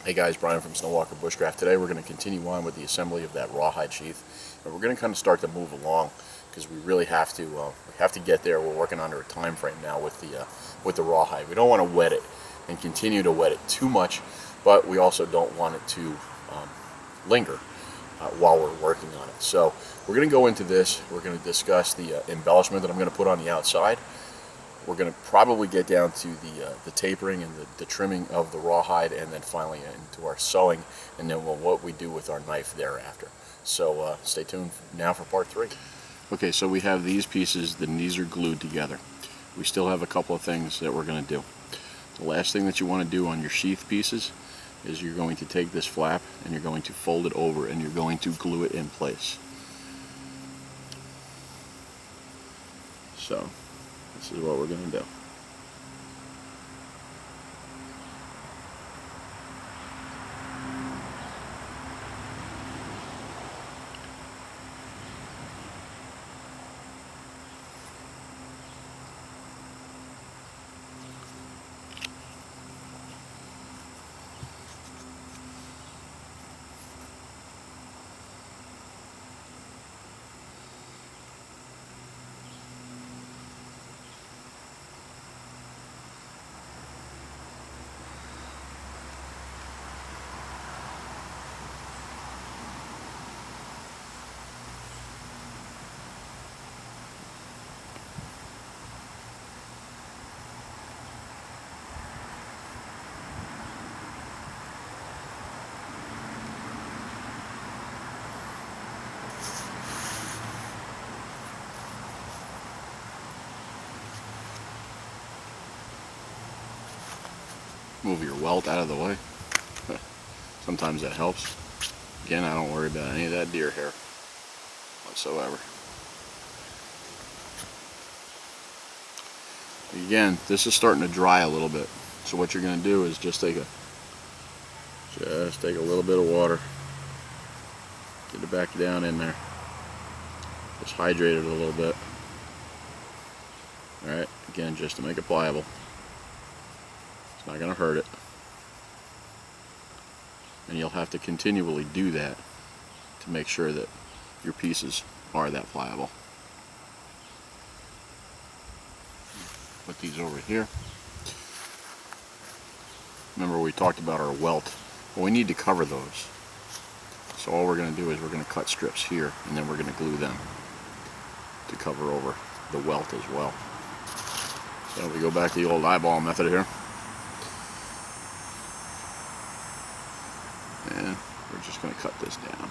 Hey guys, Brian from Snowwalker Bushcraft. Today we're going to continue on with the assembly of that rawhide sheath, and we're going to kind of start to move along because we really have to get there. We're working under a time frame now with the rawhide. We don't want to wet it and continue to wet it too much, but we also don't want it to linger while we're working on it. So we're going to go into this. We're going to discuss the embellishment that I'm going to put on the outside. We're going to probably get down to the tapering and the trimming of the rawhide, and then finally into our sewing, and then what we do with our knife thereafter. So stay tuned now for part 3. Okay, so we have these pieces, and these are glued together. We still have a couple of things that we're going to do. The last thing that you want to do on your sheath pieces is you're going to take this flap and you're going to fold it over and you're going to glue it in place. So this is what we're going to do. Move your welt out of the way. Sometimes that helps. Again, I don't worry about any of that deer hair whatsoever. Again, this is starting to dry a little bit. So what you're going to do is just take a little bit of water, get it back down in there, just hydrate it a little bit. All right, again, just to make it pliable. It's not going to hurt it. And you'll have to continually do that to make sure that your pieces are that pliable. Put these over here. Remember we talked about our welt. Well, we need to cover those. So all we're going to do is we're going to cut strips here, and then we're going to glue them to cover over the welt as well. So we go back to the old eyeball method here. And we're just going to cut this down.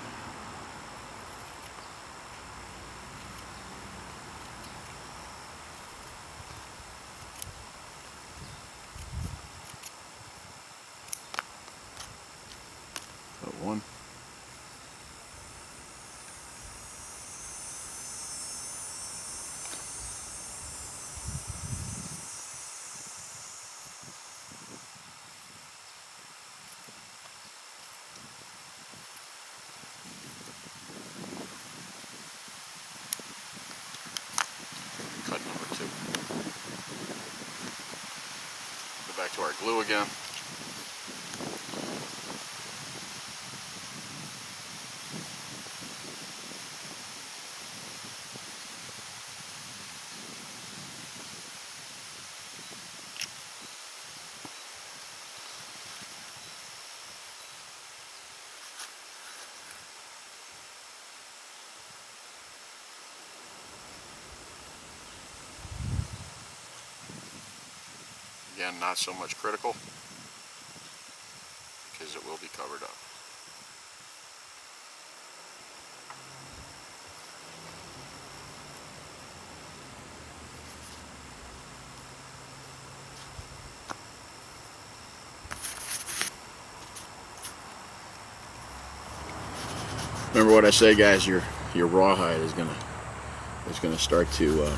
Cut one. Cut number 2. Go back to our glue again. Again, not so much critical because it will be covered up. Remember what I say, guys, your rawhide is gonna start to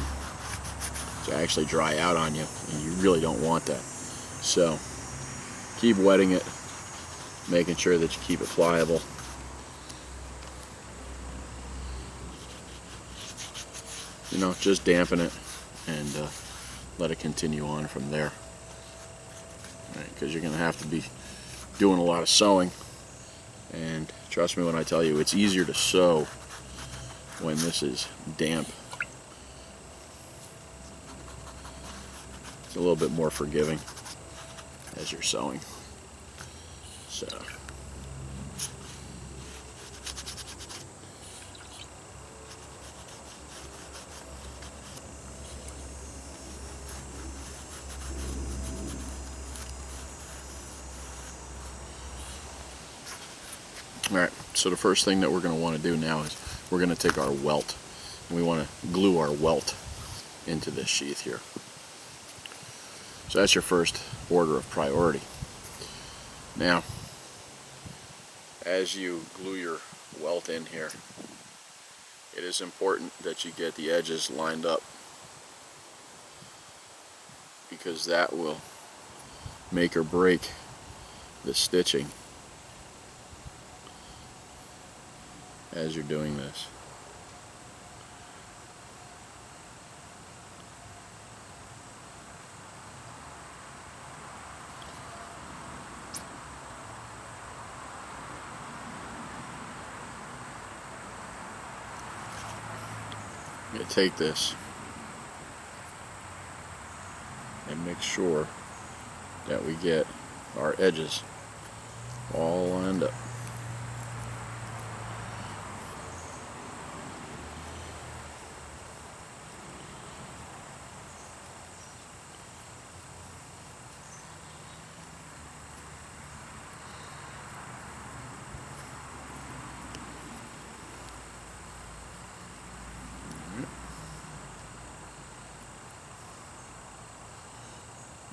actually dry out on you, and you really don't want that. So keep wetting it, making sure that you keep it pliable. You know, just dampen it and let it continue on from there. Right, because you're going to have to be doing a lot of sewing, and trust me when I tell you, it's easier to sew when this is damp. It's a little bit more forgiving as you're sewing. So alright, so the first thing that we're going to want to do now is we're going to take our welt, and we want to glue our welt into this sheath here. So that's your first order of priority. Now, as you glue your welt in here, it is important that you get the edges lined up, because that will make or break the stitching as you're doing this. I'm going to take this and make sure that we get our edges all lined up.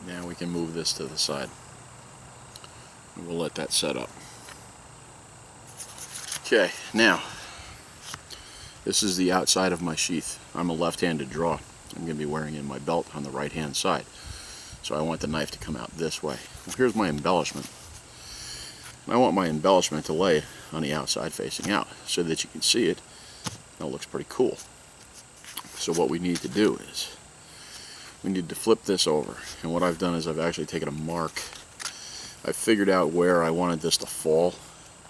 Now we can move this to the side, and we'll let that set up. Okay, now this is the outside of my sheath. I'm a left-handed drawer. I'm going to be wearing in my belt on the right-hand side, so I want the knife to come out this way. Well, here's my embellishment. And I want my embellishment to lay on the outside facing out so that you can see it. That looks pretty cool. So what we need to do is we need to flip this over, and what I've done is I've actually taken a mark. I've figured out where I wanted this to fall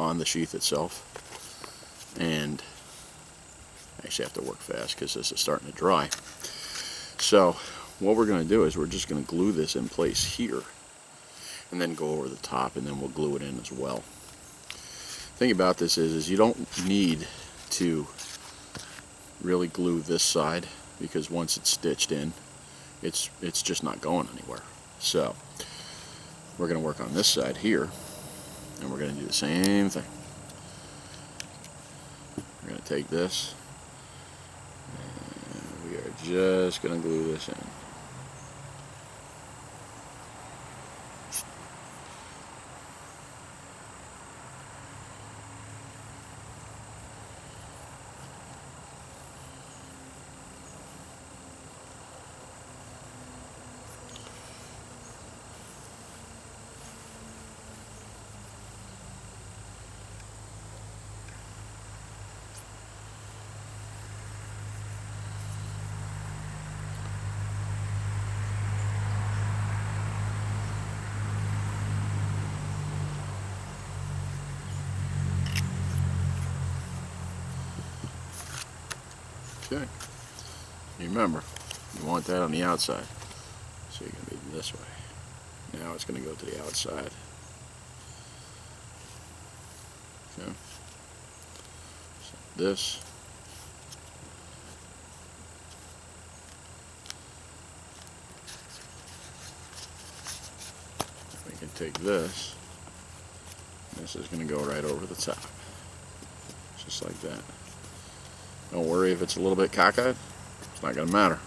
on the sheath itself, and I actually have to work fast because this is starting to dry. So what we're going to do is we're just going to glue this in place here, and then go over the top, and then we'll glue it in as well. The thing about this is you don't need to really glue this side, because once it's stitched in, it's just not going anywhere. So we're going to work on this side here, and we're going to do the same thing. We're going to take this, and we are just going to glue this in. Okay, remember, you want that on the outside, so you're going to be this way. Now it's going to go to the outside. Okay, so this, we can take this, and this is going to go right over the top, just like that. Don't worry if it's a little bit cockeyed, it's not going to matter.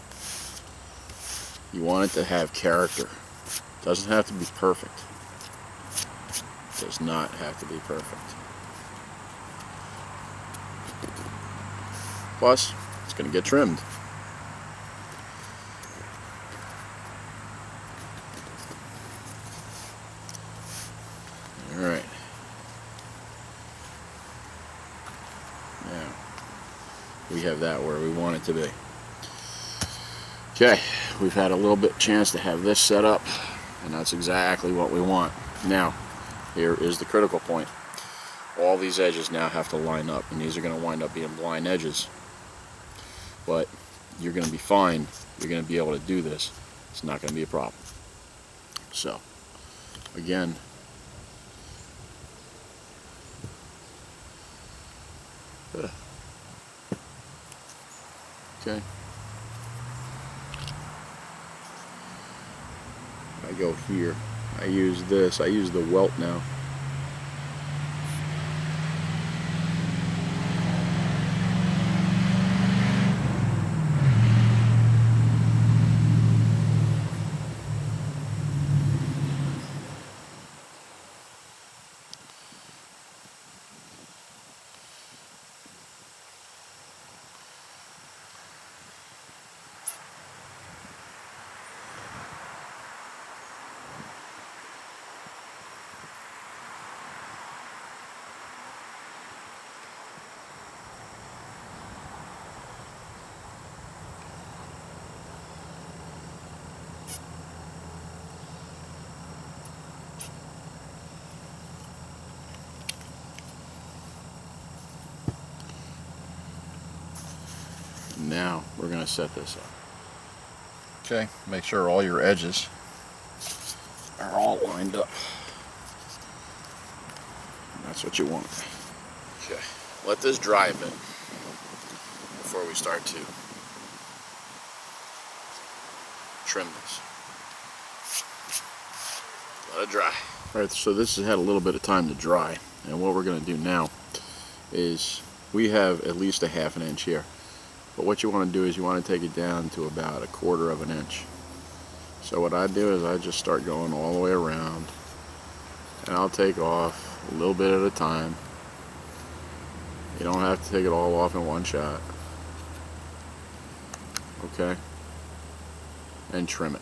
You want it to have character. It doesn't have to be perfect. It does not have to be perfect. Plus, it's going to get trimmed. Alright. Now, we have that where we want it to be. Okay, we've had a little bit chance to have this set up, and that's exactly what we want. Now, here is the critical point. All these edges now have to line up, and these are going to wind up being blind edges. But you're going to be fine. You're going to be able to do this. It's not going to be a problem. So, again, okay. I go here. I use this. I use the welt now. Now we're going to set this up. Okay, make sure all your edges are all lined up. That's what you want. Okay, let this dry a bit before we start to trim this. Let it dry. Alright, so this has had a little bit of time to dry, and what we're going to do now is we have at least a ½ inch here. But what you want to do is you want to take it down to about 1/4 inch. So what I do is I just start going all the way around, and I'll take off a little bit at a time. You don't have to take it all off in one shot. Okay? And trim it.